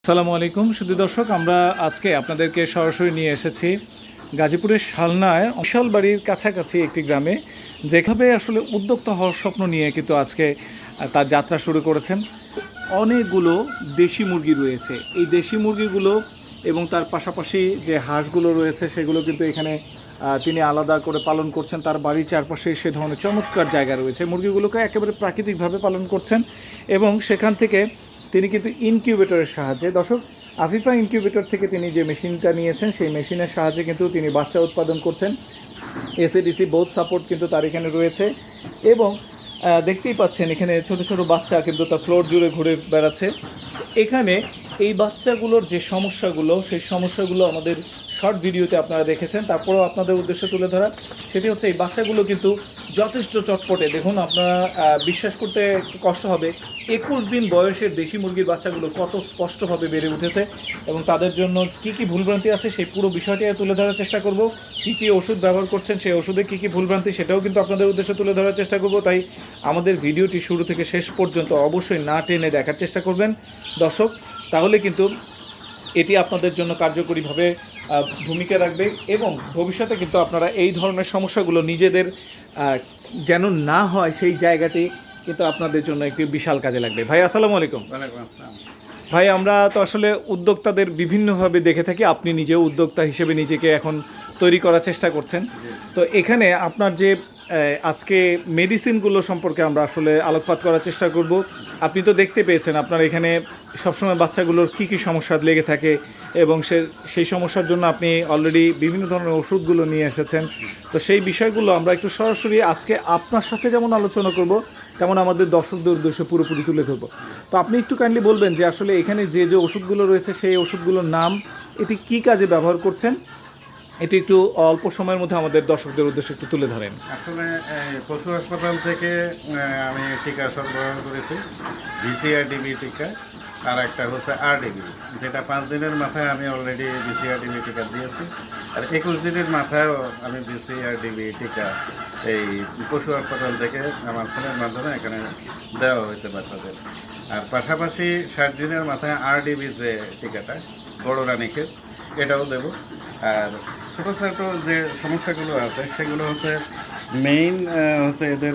আসসালামু আলাইকুম সুধী দর্শক, আমরা আজকে আপনাদেরকে সরাসরি নিয়ে এসেছি গাজীপুরের শালনায় বিশাল বাড়ির কাছাকাছি একটি গ্রামে, যেখানে আসলে উদ্যোক্তা হওয়ার স্বপ্ন নিয়ে কিন্তু আজকে তার যাত্রা শুরু করেছেন। অনেকগুলো দেশি মুরগি রয়েছে। এই দেশি মুরগিগুলো এবং তার পাশাপাশি যে হাঁসগুলো রয়েছে সেগুলো কিন্তু এখানে তিনি আলাদা করে পালন করছেন। তার বাড়ির চারপাশে সে ধরনের চমৎকার জায়গা রয়েছে। মুরগিগুলোকে একেবারে প্রাকৃতিকভাবে পালন করছেন এবং সেখান থেকে তিনি কিন্তু ইনকিউবেটরের সাহায্যে, দর্শক, আফিফা ইনকিউবেটর থেকে তিনি যে মেশিনটা নিয়েছেন সেই মেশিনের সাহায্যে কিন্তু তিনি বাচ্চা উৎপাদন করছেন। এসএডিসি বোথ সাপোর্ট কিন্তু তার এখানে রয়েছে এবং দেখতেই পাচ্ছেন এখানে ছোট ছোট বাচ্চা কিন্তু তার ফ্লোর জুড়ে ঘুরে বেড়াচ্ছে। এখানে এই বাচ্চাগুলোর যে সমস্যাগুলো, সেই সমস্যাগুলো আমাদের শর্ট ভিডিওতে আপনারা দেখেছেন। তারপরেও আপনাদের উদ্দেশ্যে তুলে ধরা সেটি হচ্ছে এই বাচ্চাগুলো কিন্তু যথেষ্ট চটপটে। দেখুন, আপনারা বিশ্বাস করতে একটু কষ্ট হবে, 21 দিন বয়সের দেশি মুরগির বাচ্চাগুলো কত স্পষ্টভাবে বেড়ে উঠেছে এবং তাদের জন্য কী কী ভুলভ্রান্তি আছে সেই পুরো বিষয়টি তুলে ধরার চেষ্টা করব। কী কী ওষুধ ব্যবহার করছেন, সেই ওষুধে কী কী ভুলভ্রান্তি সেটাও কিন্তু আপনাদের উদ্দেশ্যে তুলে ধরার চেষ্টা করব। তাই আমাদের ভিডিওটি শুরু থেকে শেষ পর্যন্ত অবশ্যই না টেনে দেখার চেষ্টা করবেন দর্শক, তাহলে কিন্তু এটি আপনাদের জন্য কার্যকরীভাবে ভূমিকা রাখবে এবং ভবিষ্যতে কিন্তু আপনারা এই ধরনের সমস্যাগুলো নিজেদের যেন না হয় সেই জায়গাটি কিন্তু আপনাদের জন্য একটি বিশাল কাজে লাগবে। ভাই আসসালামু আলাইকুম। ভাই, আমরা তো আসলে উদ্যোক্তাদের বিভিন্নভাবে দেখে থাকি, আপনি নিজেও উদ্যোক্তা হিসেবে নিজেকে এখন তৈরি করার চেষ্টা করছেন। তো এখানে আপনার যে আজকে মেডিসিনগুলো সম্পর্কে আমরা আসলে আলোকপাত করার চেষ্টা করব। আপনি তো দেখতে পেয়েছেন আপনার এখানে সবসময় বাচ্চাগুলোর কী কী সমস্যা লেগে থাকে এবং সেই সমস্যার জন্য আপনি অলরেডি বিভিন্ন ধরনের ওষুধগুলো নিয়ে এসেছেন। তো সেই বিষয়গুলো আমরা একটু সরাসরি আজকে আপনার সাথে যেমন আলোচনা করব, তেমন আমাদের দর্শকদের উদ্দেশ্যে পুরোপুরি তুলে ধরবো। তো আপনি একটু কাইন্ডলি বলবেন যে আসলে এখানে যে যে ওষুধগুলো রয়েছে সেই ওষুধগুলোর নাম, এটি কী কাজে ব্যবহার করছেন, এটি একটু অল্প সময়ের মধ্যে আমাদের দর্শকদের উদ্দেশ্যে একটু তুলে ধরেন। আসলে পশু হাসপাতাল থেকে আমি টিকা সরবরাহ করেছি, বিসিআরডিবি টিকা, আর একটা হচ্ছে আরডিবি, যেটা 5 দিনের মাথায় আমি অলরেডি বিসিআরডিবি টিকা দিয়েছি, আর 21 দিনের মাথায়ও আমি বিসিআরডিবি টিকা এই পশু হাসপাতাল থেকে আমার ছেলের মাধ্যমে এখানে দেওয়া হয়েছে বাচ্চাদের। আর পাশাপাশি 60 দিনের মাথায় আরডিবি যে টিকাটা বড় রানীকে, এটাও দেব। আর ছোটো ছোটো যে সমস্যাগুলো আছে সেগুলো হচ্ছে মেইন হচ্ছে এদের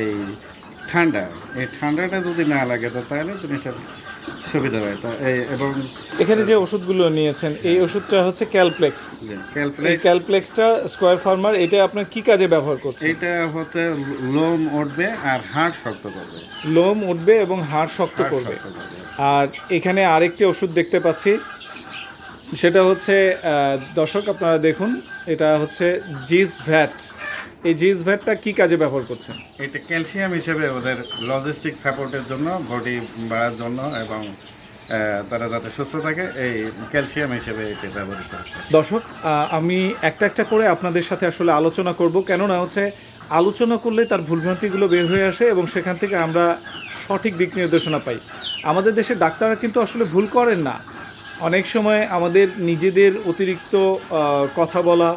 এই ঠান্ডা, এই ঠান্ডাটা যদি না লাগে তো তাহলে জিনিসটা সুবিধা হয়। তা এবং এখানে যে ওষুধগুলো নিয়েছেন এই ওষুধটা হচ্ছে ক্যালপ্লেক্স। এই ক্যালপ্লেক্সটা স্কোয়ার ফার্মার, এটা আপনার কি কাজে ব্যবহার করছে? এটা হচ্ছে লোম উঠবে আর হাড় শক্ত করবে। লোম উঠবে এবং হাড় শক্ত করবে। আর এখানে আরেকটি ওষুধ দেখতে পাচ্ছি, সেটা হচ্ছে দর্শক আপনারা দেখুন, এটা হচ্ছে জিস ভ্যাট। এই জিস ভ্যাটটা কী কাজে ব্যবহার করছেন? এটা ক্যালসিয়াম হিসেবে ওদের লজিস্টিক সাপোর্টের জন্য, বডি বাড়ার জন্য এবং তারা যাতে সুস্থ থাকে, এই ক্যালসিয়াম হিসেবে এটা ব্যবহৃত হচ্ছে। দর্শক, আমি একটা একটা করে আপনাদের সাথে আসলে আলোচনা করব, কেননা হচ্ছে আলোচনা করলে তার ভুলভ্রান্তিগুলো বের হয়ে আসে এবং সেখান থেকে আমরা সঠিক দিক নির্দেশনা পাই। আমাদের দেশের ডাক্তাররা কিন্তু আসলে ভুল করেন না। অনেক সময় আমাদের নিজেদের অতিরিক্ত কথা বলা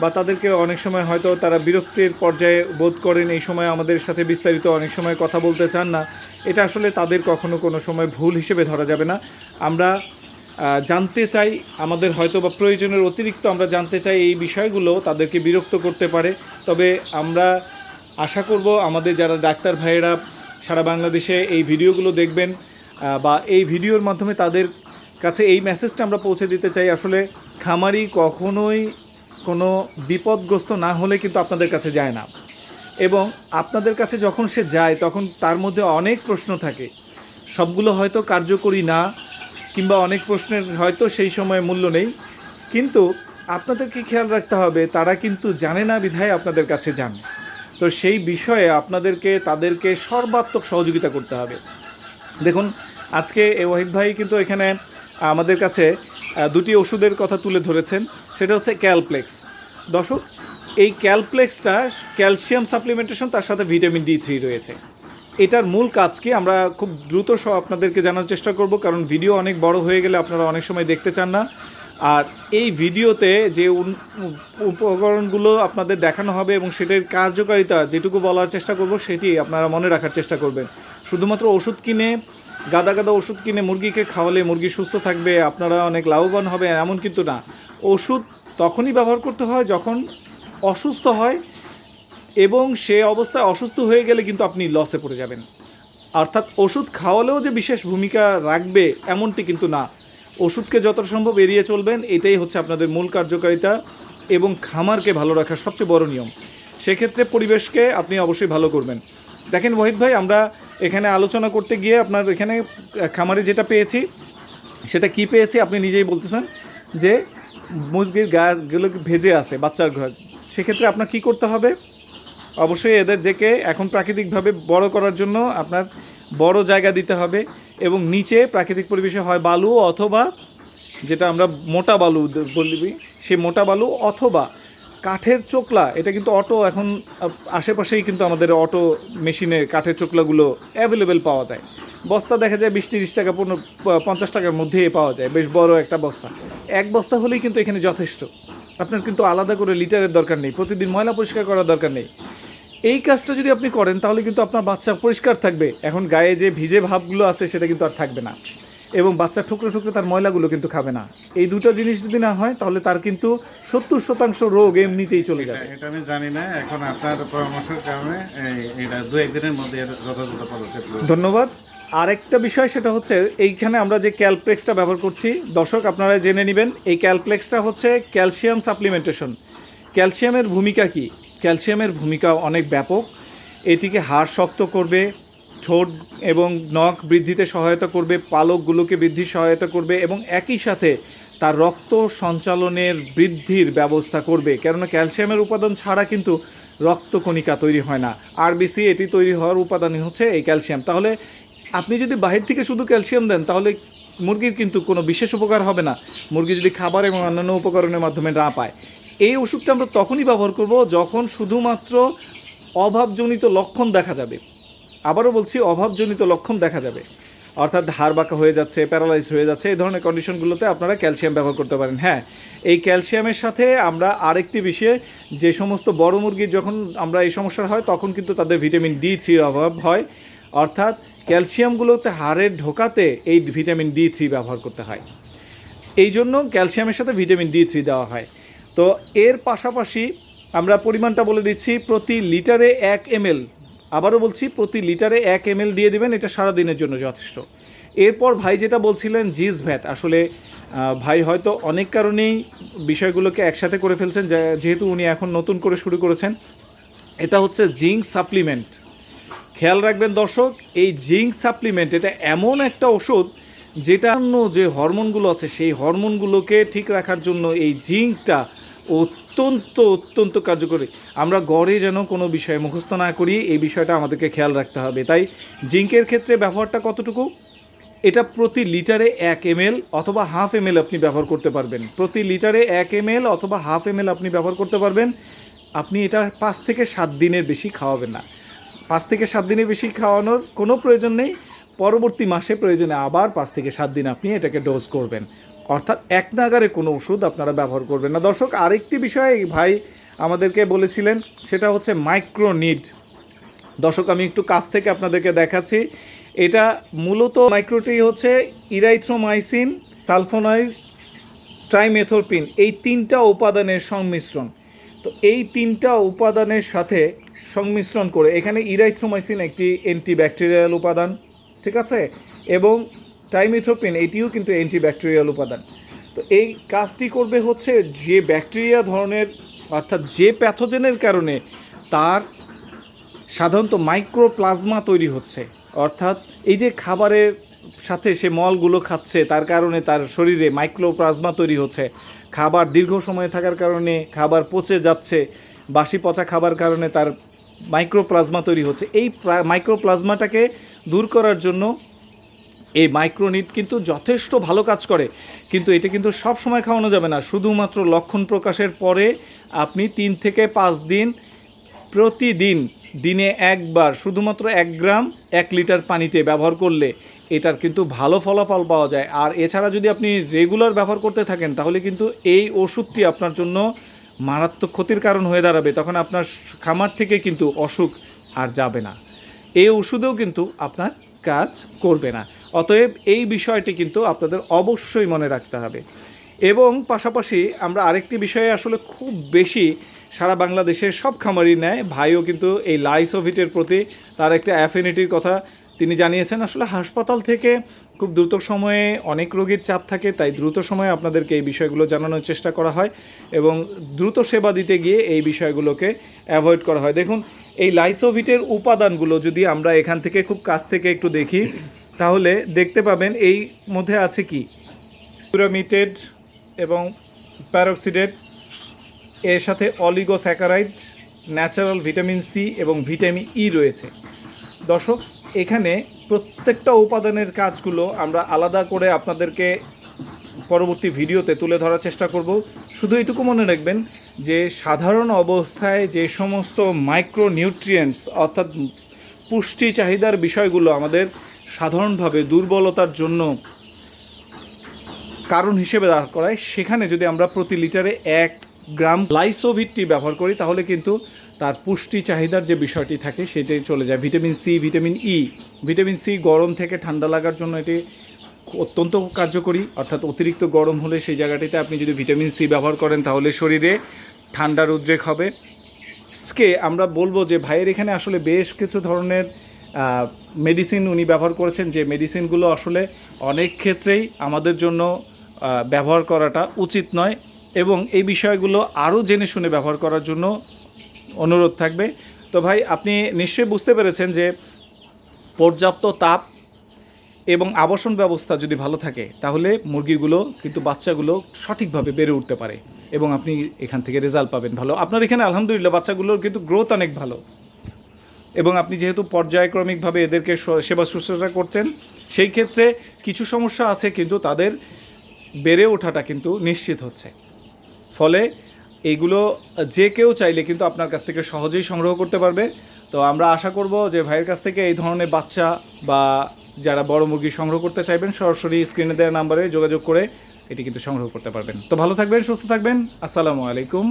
বা তাদেরকে অনেক সময় হয়তো তারা বিরক্তির পর্যায়ে বোধ করেন, এই সময় আমাদের সাথে বিস্তারিত অনেক সময় কথা বলতে চান না। এটা আসলে তাদের কখনো কোনো সময় ভুল হিসেবে ধরা যাবে না। আমরা জানতে চাই, আমাদের হয়তো বা প্রয়োজনের অতিরিক্ত আমরা জানতে চাই, এই বিষয়গুলো তাদেরকে বিরক্ত করতে পারে। তবে আমরা আশা করব আমাদের যারা ডাক্তার ভাইয়েরা সারা বাংলাদেশে এই ভিডিওগুলো দেখবেন বা এই ভিডিওর মাধ্যমে তাদের কাছে এই মেসেজটা আমরা পৌঁছে দিতে চাই, আসলে খামারি কখনোই কোনো বিপদগ্রস্ত না হলে কিন্তু আপনাদের কাছে যায় না, এবং আপনাদের কাছে যখন সে যায় তখন তার মধ্যে অনেক প্রশ্ন থাকে, সবগুলো হয়তো কার্যকরী না, কিংবা অনেক প্রশ্নের হয়তো সেই সময় মূল্য নেই। কিন্তু আপনাদেরকে খেয়াল রাখতে হবে, তারা কিন্তু জানে না বিধায় আপনাদের কাছে যান। তো সেই বিষয়ে আপনাদেরকে তাদেরকে সর্বাত্মক সহযোগিতা করতে হবে। দেখুন, আজকে ওয়াহিদ ভাই কিন্তু এখানে আমাদের কাছে দুটি ওষুধের কথা তুলে ধরেছেন, সেটা হচ্ছে ক্যালপ্লেক্স। দর্শক, এই ক্যালপ্লেক্সটা ক্যালসিয়াম সাপ্লিমেন্টেশন, তার সাথে ভিটামিন D3 রয়েছে। এটার মূল কাজ কি আমরা খুব দ্রুত আপনাদেরকে জানার চেষ্টা করব, কারণ ভিডিও অনেক বড় হয়ে গেলে আপনারা অনেক সময় দেখতে চান না। আর এই ভিডিওতে যে উপকরণগুলো আপনাদের দেখানো হবে এবং সেটার কার্যকারিতা যেটুকু বলার চেষ্টা করব সেটি আপনারা মনে রাখার চেষ্টা করবেন। শুধুমাত্র ওষুধ কিনে গাদা গাদা ওষুধ কিনে মুরগিকে খাওয়ালে মুরগি সুস্থ থাকবে, আপনারা অনেক লাভবান হবে, এমন কিন্তু না। ওষুধ তখনই ব্যবহার করতে হয় যখন অসুস্থ হয়, এবং সে অবস্থায় অসুস্থ হয়ে গেলে কিন্তু আপনি লসে পড়ে যাবেন। অর্থাৎ ওষুধ খাওয়ালেও যে বিশেষ ভূমিকা রাখবে এমনটি কিন্তু না। ওষুধকে যত সম্ভব এড়িয়ে চলবেন, এটাই হচ্ছে আপনাদের মূল কার্যকারিতা এবং খামারকে ভালো রাখার সবচেয়ে বড় নিয়ম। সেক্ষেত্রে পরিবেশকে আপনি অবশ্যই ভালো করবেন। দেখেন ওয়াহিদ ভাই, আমরা এখানে আলোচনা করতে গিয়ে আপনার এখানে খামারে যেটা পেয়েছি সেটা কি পেয়েছি আপনি নিজেই বলতেছেন যে মুরগির গাগুলো ভেজে আছে বাচ্চার ঘর। সেক্ষেত্রে আপনার কি করতে হবে? অবশ্যই এদের যেকে এখন প্রাকৃতিকভাবে বড় করার জন্য আপনার বড় জায়গা দিতে হবে, এবং নিচে প্রাকৃতিক পরিবেশে হয় বালু অথবা যেটা আমরা মোটা বালু বলবি, সে মোটা বালু অথবা কাঠের চোকলা। এটা কিন্তু অটো এখন আশেপাশেই কিন্তু আমাদের অটো মেশিনে কাঠের চোকলাগুলো অ্যাভেলেবেল পাওয়া যায়। বস্তা দেখা যায় 20-30 টাকা 50 টাকার মধ্যে পাওয়া যায়, বেশ বড় একটা বস্তা। এক বস্তা হলেই কিন্তু এখানে যথেষ্ট। আপনার কিন্তু আলাদা করে লিটারের দরকার নেই, প্রতিদিন ময়লা পরিষ্কার করার দরকার নেই। এই কাজটা যদি আপনি করেন তাহলে কিন্তু আপনার বাচ্চা পরিষ্কার থাকবে। এখন গায়ে যে ভিজে ভাবগুলো আছে সেটা কিন্তু আর থাকবে না, এবং বাচ্চা ঠুকরে ঠুকরে তার ময়লাগুলো কিন্তু খাবে না। এই দুটো জিনিস যদি না হয় তাহলে তার কিন্তু 70% রোগ এমনিতেই চলে যাবে। এটা আমি জানি না, এখন আপনার পরামর্শের কারণে এটা 2-1 দিনের মধ্যে এর যথাযথ পদক্ষেপ নেব। ধন্যবাদ। আরেকটা বিষয় সেটা হচ্ছে এইখানে আমরা যে ক্যালপ্লেক্সটা ব্যবহার করছি, দর্শক আপনারা জেনে নেবেন, এই ক্যালপ্লেক্সটা হচ্ছে ক্যালসিয়াম সাপ্লিমেন্টেশন। ক্যালসিয়ামের ভূমিকা কি? ক্যালসিয়ামের ভূমিকা অনেক ব্যাপক। এটিকে হাড় শক্ত করবে, ঠোঁট এবং নখ বৃদ্ধিতে সহায়তা করবে, পালকগুলোকে বৃদ্ধির সহায়তা করবে, এবং একই সাথে তার রক্ত সঞ্চালনের বৃদ্ধির ব্যবস্থা করবে। কেননা ক্যালসিয়ামের উপাদান ছাড়া কিন্তু রক্তকণিকা তৈরি হয় না। আরবিসি এটি তৈরি হওয়ার উপাদানই হচ্ছে এই ক্যালসিয়াম। তাহলে আপনি যদি বাহির থেকে শুধু ক্যালসিয়াম দেন তাহলে মুরগির কিন্তু কোনো বিশেষ উপকার হবে না, মুরগি যদি খাবার এবং অন্যান্য উপকরণের মাধ্যমে না পায়। এই ওষুধটা আমরা তখনই ব্যবহার করব যখন শুধুমাত্র অভাবজনিত লক্ষণ দেখা যাবে। আবারও বলছি, অভাবজনিত লক্ষণ দেখা যাবে, অর্থাৎ হাড় বাঁকা হয়ে যাচ্ছে, প্যারালাইজ হয়ে যাচ্ছে, এই ধরনের কন্ডিশনগুলোতে আপনারা ক্যালসিয়াম ব্যবহার করতে পারেন। হ্যাঁ, এই ক্যালসিয়ামের সাথে আমরা আরেকটি বিষয়ে, যে সমস্ত বড় মুরগির যখন আমরা এই সমস্যা হয় তখন কিন্তু তাদের ভিটামিন D3 অভাব হয়, অর্থাৎ ক্যালসিয়ামগুলোতে হাড়ে ঢোকাতে এই ভিটামিন D3 ব্যবহার করতে হয়। এই জন্য ক্যালসিয়ামের সাথে ভিটামিন D3 দেওয়া হয়। তো এর পাশাপাশি আমরা পরিমাণটা বলে দিচ্ছি, প্রতি লিটারে 1 ml, আবারও বলছি প্রতি লিটারে 1 ml দিয়ে দেবেন, এটা সারাদিনের জন্য যথেষ্ট। এরপর ভাই যেটা বলছিলেন জিস ভ্যাট, আসলে ভাই হয়তো অনেক কারণেই বিষয়গুলোকে একসাথে করে ফেলছেন, যেহেতু উনি এখন নতুন করে শুরু করেছেন। এটা হচ্ছে জিঙ্ক সাপ্লিমেন্ট। খেয়াল রাখবেন দর্শক, এই জিঙ্ক সাপ্লিমেন্ট এটা এমন একটা ওষুধ যেটা অন্য যে হরমোনগুলো আছে সেই হরমোনগুলোকে ঠিক রাখার জন্য এই জিঙ্কটা অত্যন্ত কার্যকরী। আমরা গড়ে যেন কোনো বিষয়ে মুখস্থ না করি, এই বিষয়টা আমাদেরকে খেয়াল রাখতে হবে। তাই জিঙ্কের ক্ষেত্রে ব্যবহারটা কতটুকু? এটা প্রতি লিটারে 1 ml অথবা ½ ml আপনি ব্যবহার করতে পারবেন। প্রতি লিটারে 1 ml অথবা ½ ml আপনি ব্যবহার করতে পারবেন। আপনি এটা 5 থেকে 7 দিনের বেশি খাওয়াবেন না। 5 থেকে 7 দিনের বেশি খাওয়ানোর কোনো প্রয়োজন নেই। পরবর্তী মাসে প্রয়োজনে আবার 5 থেকে 7 দিন আপনি এটাকে ডোজ করবেন, অর্থাৎ এক নাগারে কোনো ওষুধ আপনারা ব্যবহার করবেন না। দর্শক, আরেকটি বিষয় ভাই আমাদেরকে বলেছিলেন, সেটা হচ্ছে মাইক্রোনিড। দর্শক, আমি একটু কাছ থেকে আপনাদেরকে দেখাচ্ছি। এটা মূলত মাইক্রোটি হচ্ছে ইরাইথ্রোমাইসিন, সালফোনাইড, ট্রাইমেথোরপিন, এই 3টা উপাদানের সংমিশ্রণ। তো এই 3টা উপাদানের সাথে সংমিশ্রণ করে, এখানে ইরাইথ্রোমাইসিন একটি অ্যান্টিব্যাকটেরিয়াল উপাদান, ঠিক আছে, এবং টাইমিথোপিন এটিও কিন্তু অ্যান্টিব্যাকটেরিয়াল উপাদান। তো এই কাজটি করবে হচ্ছে যে ব্যাকটেরিয়া ধরনের, অর্থাৎ যে প্যাথোজেনের কারণে তার সাধারণত মাইক্রোপ্লাজমা তৈরি হচ্ছে, অর্থাৎ এই যে খাবারের সাথে সে মলগুলো খাচ্ছে তার কারণে তার শরীরে মাইক্রোপ্লাজমা তৈরি হচ্ছে, খাবার দীর্ঘ সময় থাকার কারণে খাবার পচে যাচ্ছে, বাসি পচা খাবার কারণে তার মাইক্রোপ্লাজমা তৈরি হচ্ছে। এই মাইক্রোপ্লাজমাটাকে দূর করার জন্য এই মাইক্রোনিড কিন্তু যথেষ্ট ভালো কাজ করে, কিন্তু এটা কিন্তু সব সময় খাওয়ানো যাবে না। শুধুমাত্র লক্ষণ প্রকাশের পরে আপনি 3 থেকে 5 দিন প্রতিদিন দিনে একবার শুধুমাত্র 1 গ্রাম 1 লিটার পানিতে ব্যবহার করলে এটার কিন্তু ভালো ফলাফল পাওয়া যায়। আর এছাড়া যদি আপনি রেগুলার ব্যবহার করতে থাকেন তাহলে কিন্তু এই ওষুধটি আপনার জন্য মারাত্মক ক্ষতির কারণ হয়ে দাঁড়াবে। তখন আপনার খামার থেকে কিন্তু অসুখ আর যাবে না। এই ওষুধেও কিন্তু আপনার কাজ করবে না। অতএব এই বিষয়টি কিন্তু আপনাদের অবশ্যই মনে রাখতে হবে। এবং পাশাপাশি আমরা আরেকটি বিষয়ে আসলে খুব বেশি সারা বাংলাদেশের সব খামারই নেয়, ভাইও কিন্তু এই লাইসোভিটের প্রতি তার একটা অ্যাফিনিটির কথা তিনি জানিয়েছেন। আসলে হাসপাতাল থেকে খুব দ্রুত সময়ে অনেক রোগীর চাপ থাকে, তাই দ্রুত সময়ে আপনাদেরকে এই বিষয়গুলো জানানোর চেষ্টা করা হয় এবং দ্রুত সেবা দিতে গিয়ে এই বিষয়গুলোকে অ্যাভয়েড করা হয়। দেখুন, এই লাইসোভিটের উপাদানগুলো যদি আমরা এখান থেকে খুব কাছ থেকে একটু দেখি তাহলে দেখতে পাবেন এই মধ্যে আছে কি পিউরামিটেড এবং প্যারক্সিডেটস, এর সাথে অলিগোস্যাকারাইড, ন্যাচারাল ভিটামিন সি এবং ভিটামিন ই রয়েছে। দর্শক, এখানে প্রত্যেকটা উপাদানের কাজগুলো আমরা আলাদা করে আপনাদেরকে পরবর্তী ভিডিওতে তুলে ধরার চেষ্টা করব। শুধু এটুকু মনে রাখবেন যে সাধারণ অবস্থায় যে সমস্ত মাইক্রো নিউট্রিয়েন্টস অর্থাৎ পুষ্টি চাহিদার বিষয়গুলো আমাদের সাধারণভাবে দুর্বলতার জন্য কারণ হিসেবে দাঁড় করায়, সেখানে যদি আমরা প্রতি লিটারে 1 গ্রাম লাইসোভিটটি ব্যবহার করি তাহলে কিন্তু তার পুষ্টি চাহিদার যে বিষয়টি থাকে সেটাই চলে যায়। Vitamin C, vitamin E. Vitamin C গরম থেকে ঠান্ডা লাগার জন্য এটি অত্যন্ত কার্যকরী, অর্থাৎ অতিরিক্ত গরম হলে সেই জায়গাটিতে আপনি যদি ভিটামিন সি ব্যবহার করেন তাহলে শরীরে ঠান্ডার উদ্রেক হবে। আজকে আমরা বলবো যে ভাইয়ের এখানে আসলে বেশ কিছু ধরনের মেডিসিন উনি ব্যবহার করেছেন, যে মেডিসিনগুলো আসলে অনেক ক্ষেত্রেই আমাদের জন্য ব্যবহার করাটা উচিত নয় এবং এই বিষয়গুলো আরও জেনে শুনে ব্যবহার করার জন্য অনুরোধ থাকবে। তো ভাই, আপনি নিশ্চয়ই বুঝতে পেরেছেন যে পর্যাপ্ত তাপ এবং আবাসন ব্যবস্থা যদি ভালো থাকে তাহলে মুরগিগুলো কিন্তু বাচ্চাগুলো সঠিকভাবে বেড়ে উঠতে পারে এবং আপনি এখান থেকে রেজাল্ট পাবেন ভালো। আপনার এখানে আলহামদুলিল্লাহ বাচ্চাগুলোর কিন্তু গ্রোথ অনেক ভালো এবং আপনি যেহেতু পর্যায়ক্রমিকভাবে এদেরকে সেবা শুশ্রূষা করছেন, সেই ক্ষেত্রে কিছু সমস্যা আছে কিন্তু তাদের বেড়ে ওঠাটা কিন্তু নিশ্চিত হচ্ছে। ফলে এইগুলো যে কেউ চাইলে কিন্তু আপনার কাছ থেকে সহজেই সংগ্রহ করতে পারবে। তো আমরা আশা করব যে ভাইয়ের কাছ থেকে এই ধরনের বাচ্চা বা যারা বড় মুরগি সংগ্রহ করতে চাইবেন সরাসরি স্ক্রিনে দেওয়া নাম্বারে যোগাযোগ করে এটি কিন্তু সংগ্রহ করতে পারবেন। তো ভালো থাকবেন, সুস্থ থাকবেন। আসসালামু আলাইকুম।